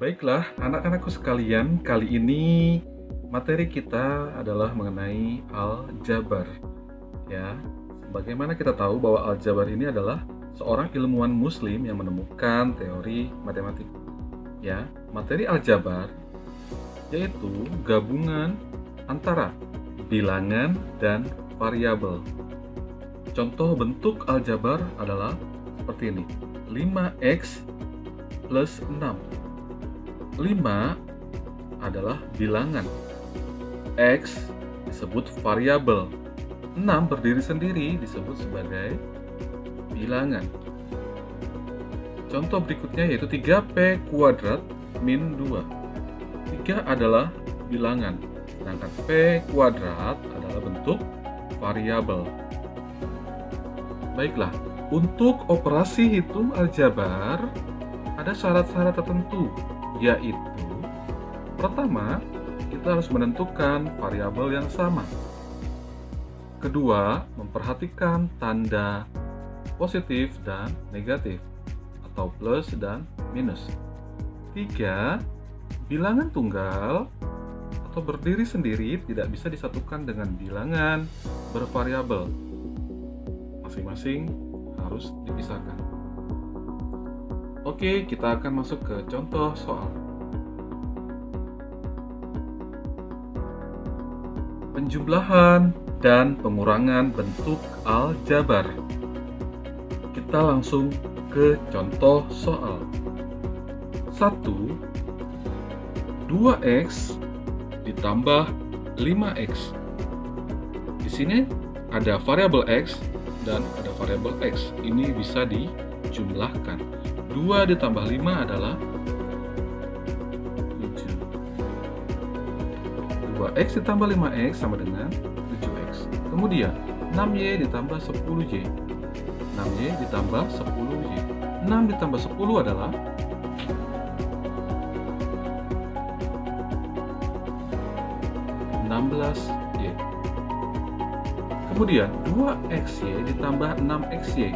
Baiklah, anak-anakku sekalian, kali ini materi kita adalah mengenai aljabar. Ya, bagaimana kita tahu bahwa aljabar ini adalah seorang ilmuwan Muslim yang menemukan teori matematik. Ya, materi aljabar yaitu gabungan antara bilangan dan variabel. Contoh bentuk aljabar adalah seperti ini: 5x plus 6. 5 adalah bilangan, X disebut variabel, 6 berdiri sendiri disebut sebagai bilangan. Contoh berikutnya yaitu 3p kuadrat min 2. 3 adalah bilangan, sedangkan p kuadrat adalah bentuk variabel. Baiklah, untuk operasi hitung aljabar ada syarat-syarat tertentu, yaitu pertama, kita harus menentukan variabel yang sama. Kedua, memperhatikan tanda positif dan negatif, atau plus dan minus. Tiga, bilangan tunggal atau berdiri sendiri tidak bisa disatukan dengan bilangan bervariabel. Masing-masing harus dipisahkan. Oke, kita akan masuk ke contoh soal. Penjumlahan dan pengurangan bentuk aljabar. Kita langsung ke contoh soal. 1. 2x ditambah 5x. Di sini ada variabel x dan ada variabel x. Ini bisa dijumlahkan. 2 ditambah 5 adalah 7. 2x ditambah 5x sama dengan 7x. Kemudian 6y ditambah 10y. 6y ditambah 10y. 6 ditambah 10 adalah 16y. Kemudian 2xy ditambah 6xy.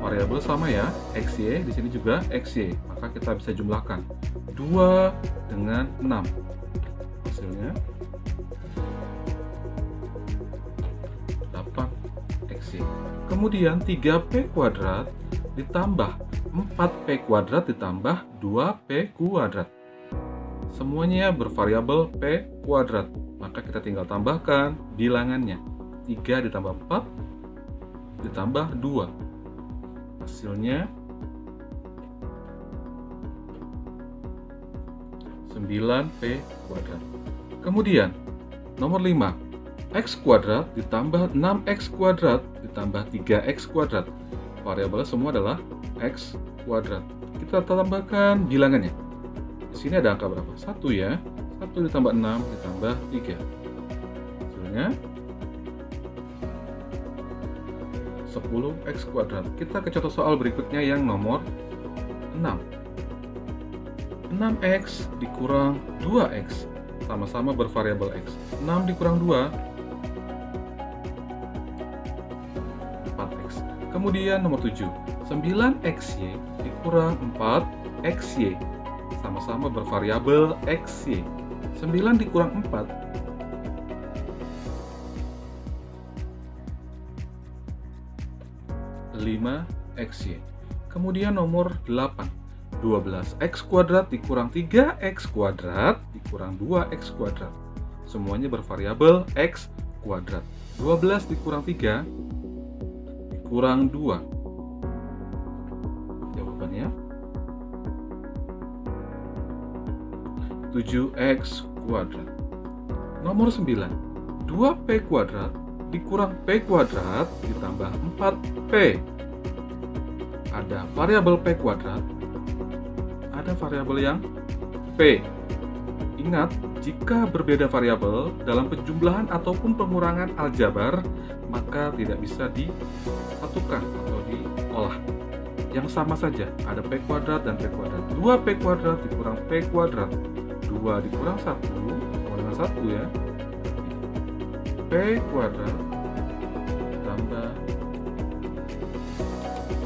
Variabel sama ya, xy, di sini juga xy. Maka kita bisa jumlahkan 2 dengan 6. Hasilnya 8xy. Kemudian 3p kuadrat ditambah 4p kuadrat ditambah 2p kuadrat. Semuanya bervariabel p kuadrat. Maka kita tinggal tambahkan bilangannya. 3 ditambah 4 ditambah 2. Hasilnya 9p kuadrat. Kemudian nomor 5, x kuadrat ditambah 6x kuadrat ditambah 3x kuadrat. Variabelnya semua adalah x kuadrat. Kita tambahkan bilangannya. Di sini ada angka berapa? 1 ya. 1 ditambah 6 ditambah 3. Hasilnya 10x kuadrat. Kita ke contoh soal berikutnya yang nomor 6. 6x dikurang 2x sama-sama bervariabel x. 6 dikurang 2 4x. Kemudian nomor 7. 9xy dikurang 4xy sama-sama bervariabel xy. 9 dikurang 4 5xy. Kemudian nomor 8. 12x kuadrat dikurang 3x kuadrat dikurang 2x kuadrat. Semuanya bervariabel x kuadrat. 12 dikurang 3 dikurang 2. Jawabannya 7x kuadrat. Nomor 9. 2p kuadrat dikurang p kuadrat ditambah 4p. Ada variabel p kuadrat, ada variabel yang p. Ingat, jika berbeda variabel dalam penjumlahan ataupun pengurangan aljabar, maka tidak bisa disatukan atau diolah. Yang sama saja, ada p kuadrat dan p kuadrat. 2p kuadrat dikurang p kuadrat. 2 dikurang 1 sama dengan 1 ya. P kuadrat tambah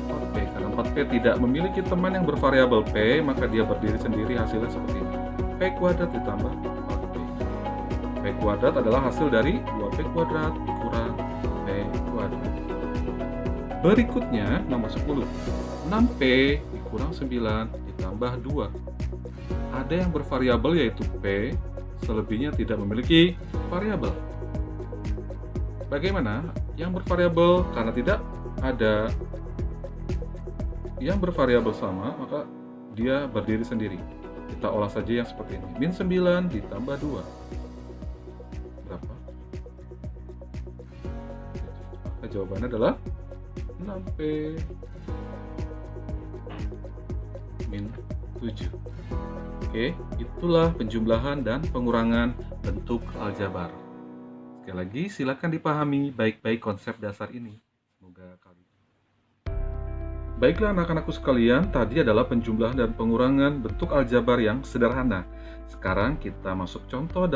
4p, karena 4 P tidak memiliki teman yang bervariabel P, maka dia berdiri sendiri, hasilnya seperti ini. P kuadrat ditambah 4P. P kuadrat adalah hasil dari 2P kuadrat dikurang P kuadrat. Berikutnya nomor 10. 6P dikurang 9 ditambah 2. Ada yang bervariabel yaitu P, selebihnya tidak memiliki variabel. Bagaimana? Yang bervariabel karena tidak ada yang bervariabel sama, maka dia berdiri sendiri. Kita olah saja yang seperti ini. Min 9 ditambah 2. Berapa? Nah, jawabannya adalah 6P min 7. Oke, itulah penjumlahan dan pengurangan bentuk aljabar. Sekali lagi, silakan dipahami baik-baik konsep dasar ini. Semoga kalian. Baiklah anak-anakku sekalian, tadi adalah penjumlahan dan pengurangan bentuk aljabar yang sederhana. Sekarang kita masuk contoh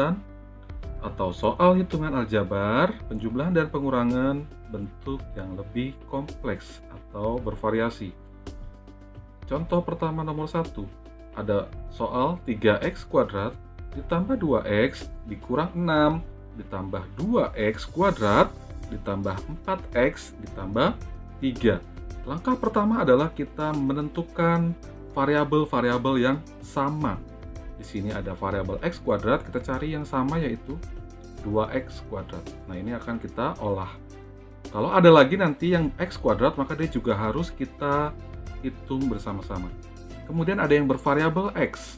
atau soal hitungan aljabar, penjumlahan dan pengurangan bentuk yang lebih kompleks atau bervariasi. Contoh pertama nomor 1. Ada soal 3x kuadrat ditambah 2x dikurang 6 ditambah 2x kuadrat ditambah 4x ditambah 3. Langkah pertama adalah kita menentukan variabel-variabel yang sama. Di sini ada variabel x kuadrat, kita cari yang sama yaitu 2x kuadrat. Nah, ini akan kita olah. Kalau ada lagi nanti yang x kuadrat, maka dia juga harus kita hitung bersama-sama. Kemudian ada yang bervariabel x.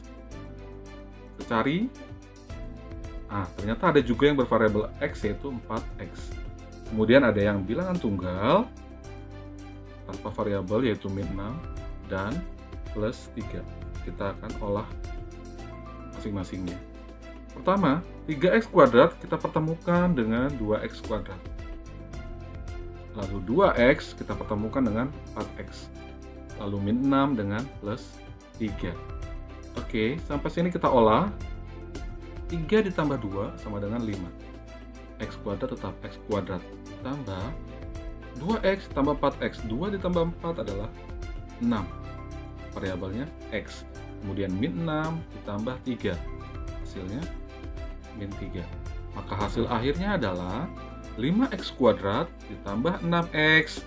Kita cari. Ternyata ada juga yang bervariabel x yaitu 4x. Kemudian ada yang bilangan tunggal tanpa variabel yaitu min 6 dan plus 3. Kita akan olah masing-masingnya. Pertama, 3x kuadrat kita pertemukan dengan 2x kuadrat. Lalu 2x kita pertemukan dengan 4x. Lalu min 6 dengan plus 3. Oke, sampai sini kita olah. 3 ditambah 2 sama dengan 5. X kuadrat tetap x kuadrat. Tambah 2x tambah 4x. 2 ditambah 4 adalah 6. Variabelnya x. Kemudian min 6 ditambah 3. Hasilnya min 3. Maka hasil akhirnya adalah 5x kuadrat ditambah 6x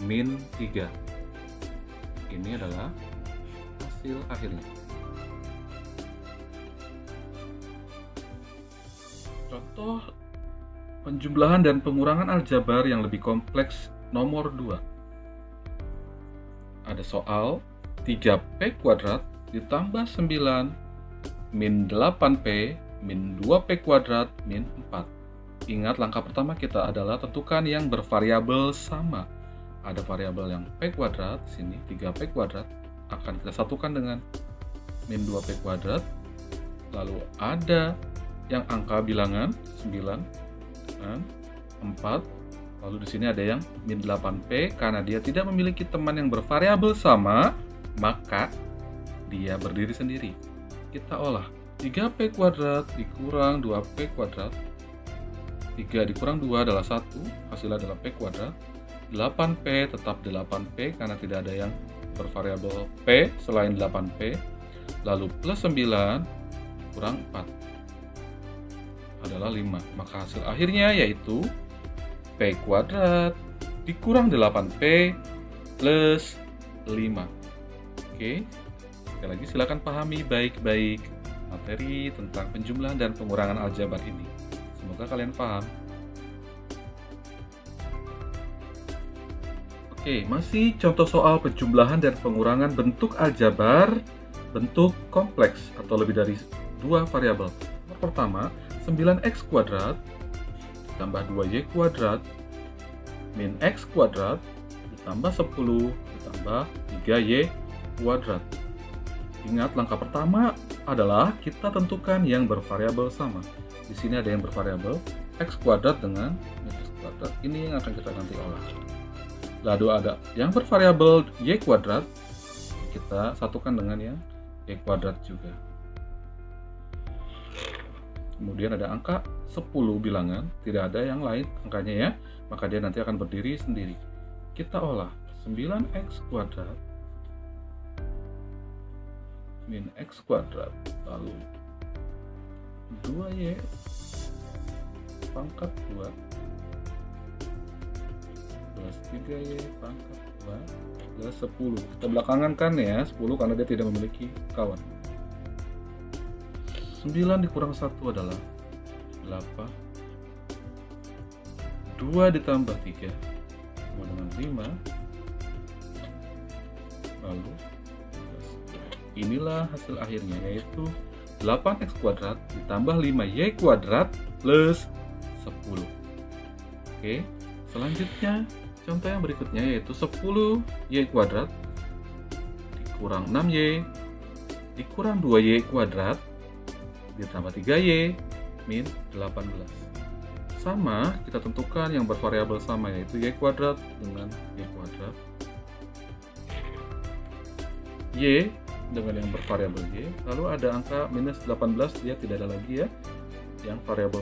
min 3. Ini adalah hasil akhirnya. Contoh penjumlahan dan pengurangan aljabar yang lebih kompleks nomor 2. Ada soal 3P kuadrat ditambah 9 min 8P min 2P kuadrat min 4. Ingat, langkah pertama kita adalah tentukan yang bervariabel sama. Ada variabel yang P kuadrat, sini 3P kuadrat, akan kita satukan dengan min 2P kuadrat. Lalu ada yang angka bilangan 9 dan 4. Lalu di sini ada yang min 8P, karena dia tidak memiliki teman yang bervariabel sama, maka dia berdiri sendiri. Kita olah. 3P kuadrat dikurang 2P kuadrat. 3 dikurang 2 adalah 1, hasilnya adalah P kuadrat. 8P tetap 8P karena tidak ada yang bervariabel P selain 8P. Lalu plus 9 kurang 4 adalah 5. Maka hasil akhirnya yaitu P kuadrat dikurang 8P plus 5. Oke, sekali lagi silakan pahami baik-baik materi tentang penjumlahan dan pengurangan aljabar ini. Semoga kalian paham. Oke, masih contoh soal penjumlahan dan pengurangan bentuk aljabar bentuk kompleks atau lebih dari 2 variabel. Pertama, 9x kuadrat ditambah 2y kuadrat min x kuadrat ditambah 10 ditambah 3y kuadrat. Ingat, langkah pertama adalah kita tentukan yang bervariabel sama. Di sini ada yang bervariabel x kuadrat dengan min x kuadrat. Ini yang akan kita nanti olah. Lalu ada yang bervariabel y kuadrat, kita satukan dengan yang y kuadrat juga. Kemudian ada angka 10 bilangan, tidak ada yang lain angkanya ya, maka dia nanti akan berdiri sendiri. Kita olah 9x kuadrat min X kuadrat, lalu 2Y pangkat 2 plus 3Y pangkat 2 plus 10. Kita belakangan kan ya 10 karena dia tidak memiliki kawan. 9 dikurang 1 adalah 8. 2 ditambah 3 sama dengan 5. Lalu inilah hasil akhirnya, yaitu 8x kuadrat ditambah 5y kuadrat plus 10. Oke, selanjutnya contoh yang berikutnya yaitu 10y kuadrat dikurang 6y dikurang 2y kuadrat ditambah 3y min 18. Sama, kita tentukan yang bervariabel sama, yaitu y kuadrat dengan y kuadrat. Y dengan yang bervariabel y, lalu ada angka minus 18, dia tidak ada lagi ya yang variabel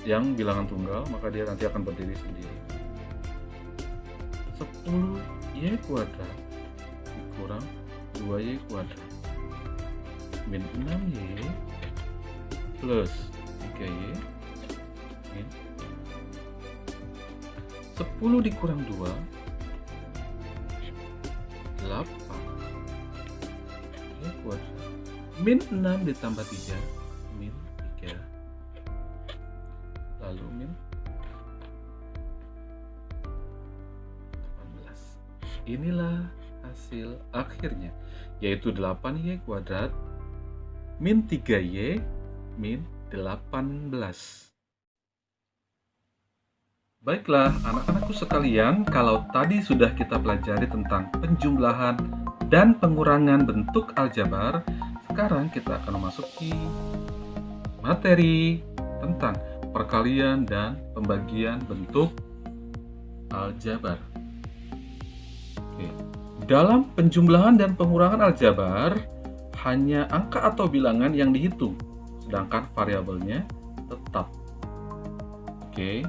yang bilangan tunggal, maka dia nanti akan berdiri sendiri. 10y kuadrat dikurang 2y kuadrat min 6y plus 3y min 10 dikurang 2 8 y kuadrat min 6 ditambah 3 min 3 lalu min 18. Inilah hasil akhirnya, yaitu 8y kuadrat min 3y min 18. Baiklah anak-anakku sekalian, kalau tadi sudah kita pelajari tentang penjumlahan dan pengurangan bentuk aljabar, sekarang kita akan memasuki materi tentang perkalian dan pembagian bentuk aljabar. Oke. Dalam penjumlahan dan pengurangan aljabar, hanya angka atau bilangan yang dihitung, sedangkan variabelnya tetap. Oke.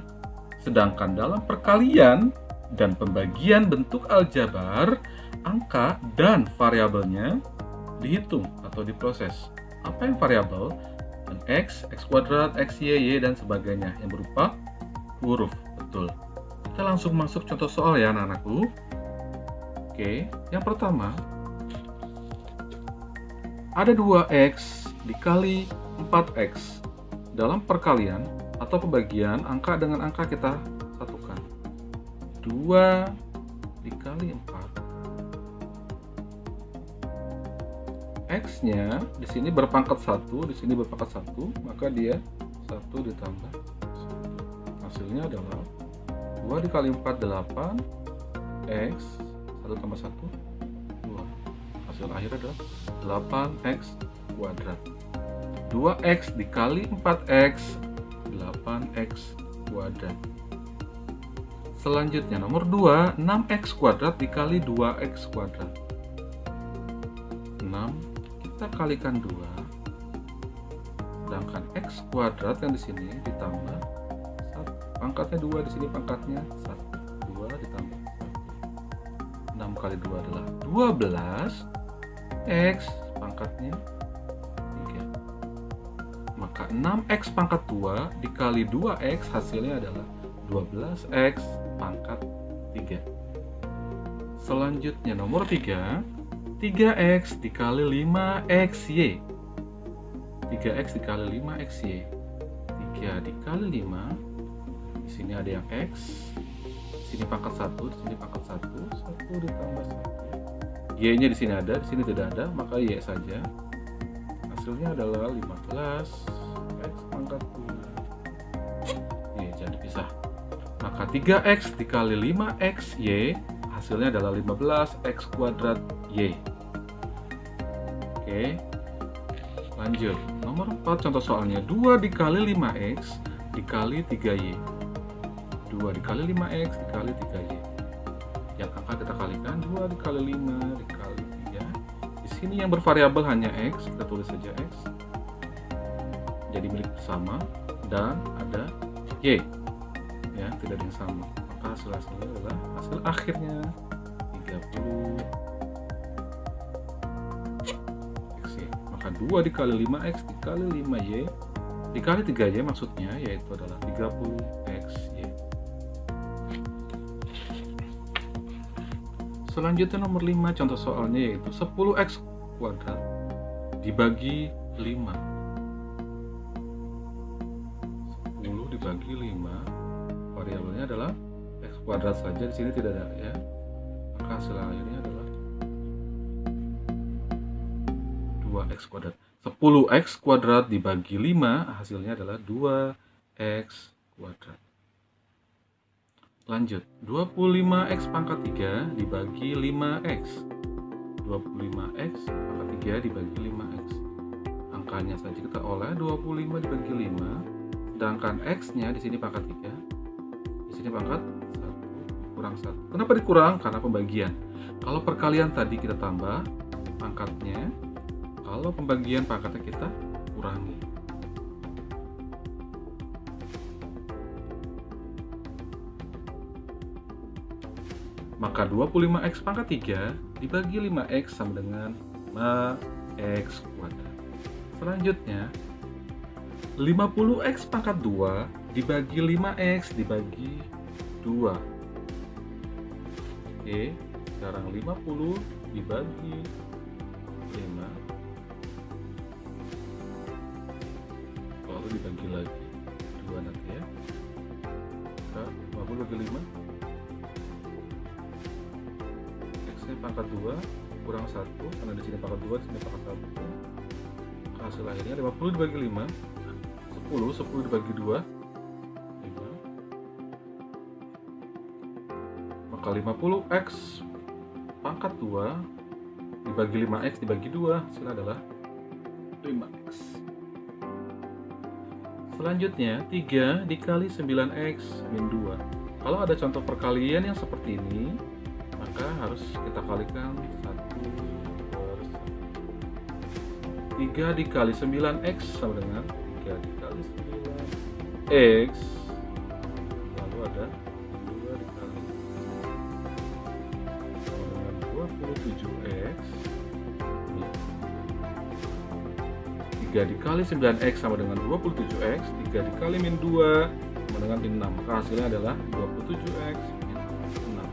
Sedangkan dalam perkalian dan pembagian bentuk aljabar, angka dan variabelnya dihitung atau diproses. Apa yang variabel? X, X kuadrat, XY, Y, dan sebagainya yang berupa huruf. Betul. Kita langsung masuk contoh soal ya anak-anakku. Oke, yang pertama, ada 2X dikali 4X. Dalam perkalian atau pembagian, angka dengan angka kita satukan. 2 dikali 4. X-nya di sini berpangkat 1, di sini berpangkat 1, maka dia 1 ditambah 1. Hasilnya adalah 2 dikali 4 8, X 1 tambah 1 2. Hasil akhir adalah 8X kuadrat. 2X dikali 4X 8X kuadrat. Selanjutnya nomor 2, 6X kuadrat dikali 2X kuadrat. 6 kita kalikan 2. Sedangkan X kuadrat yang di sini ditambah 1. Pangkatnya 2, di sini pangkatnya 1. 2 ditambah 1. 6 kali 2 adalah 12. X pangkatnya 3. Maka 6X pangkat 2 dikali 2X hasilnya adalah 12X pangkat 3. Selanjutnya nomor 3, 3X dikali 5XY. 3X dikali 5XY. 3 dikali 5. Di sini ada yang X. Di sini pangkat 1, di sini pangkat 1. 1 ditambah 1. Y-nya di sini ada, di sini tidak ada, maka Y saja. Hasilnya adalah 15 X pangkat 2. Y jangan dipisah. Maka 3X dikali 5XY hasilnya adalah 15X kuadrat Y. Oke, lanjut. Nomor 4 contoh soalnya, 2 dikali 5X dikali 3Y. 2 dikali 5X dikali 3Y. Yang akan kita kalikan 2 dikali 5 dikali 3. Di sini yang bervariabel hanya X, kita tulis saja X. Jadi milik bersama, dan ada Y. Ya, tidak ada yang sama. Maka hasilnya adalah hasil akhirnya 30 X Y. 2 dikali 5x dikali 5y dikali 3y maksudnya, yaitu adalah 30xy. Selanjutnya nomor 5 contoh soalnya yaitu 10x kuadrat dibagi 5. 10 dibagi 5, variabelnya adalah x kuadrat saja, di sini tidak ada ya. Maka hasil akhirnya adalah 2x kuadrat. 10x kuadrat dibagi 5 hasilnya adalah 2x kuadrat. Lanjut, 25x pangkat 3 dibagi 5x. 25x pangkat 3 dibagi 5x. Angkanya saja kita oleh 25 dibagi 5, sedangkan x-nya di sini pangkat 3, di sini pangkat 1, kurang 1. Kenapa dikurang? Karena pembagian. Kalau perkalian tadi kita tambah pangkatnya, kalau pembagian pangkatnya kita kurangi. Maka 25x pangkat 3 dibagi 5x sama dengan 5x kuadrat. Selanjutnya, 50x pangkat 2 dibagi 5x dibagi 2. Oke, sekarang 50 dibagi 5. Lalu dibagi lagi 2 nanti ya. 50 bagi 5. X-nya pangkat 2 kurang 1, karena di sini pangkat 2, di sini pangkat 1. Hasil akhirnya 50 dibagi 5, 10 dibagi 2, 5. Maka 50x pangkat 2 dibagi 5x dibagi 2, hasilnya adalah 5x. Selanjutnya, 3 dikali 9x min 2. Kalau ada contoh perkalian yang seperti ini, maka harus kita kalikan 1/1. 3 dikali 9x sama dengan 3 dikali 9x, lalu ada 2 dikali sama dengan 27x, 3 dikali 9x sama dengan 27x, 3 dikali min 2 sama dengan min 6, maka hasilnya adalah 27x min 6.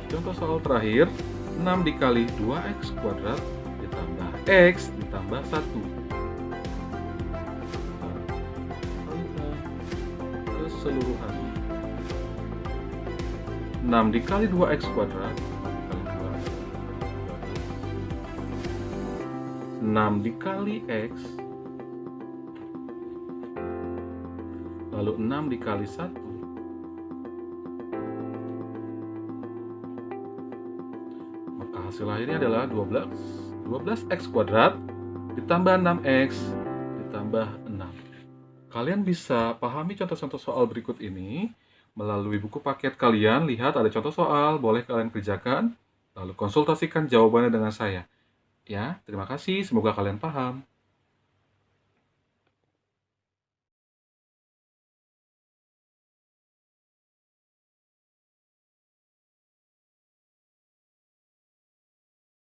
Contoh soal terakhir, 6 dikali 2x kuadrat ditambah x ditambah 1. Keseluruhan 6 dikali 2x kuadrat dikali 2, 6 dikali x, lalu 6 dikali 1, maka hasil akhirnya adalah 12x kuadrat ditambah 6x ditambah 6. Kalian bisa pahami contoh-contoh soal berikut ini melalui buku paket kalian. Lihat ada contoh soal, boleh kalian kerjakan, lalu konsultasikan jawabannya dengan saya. Ya, terima kasih, semoga kalian paham.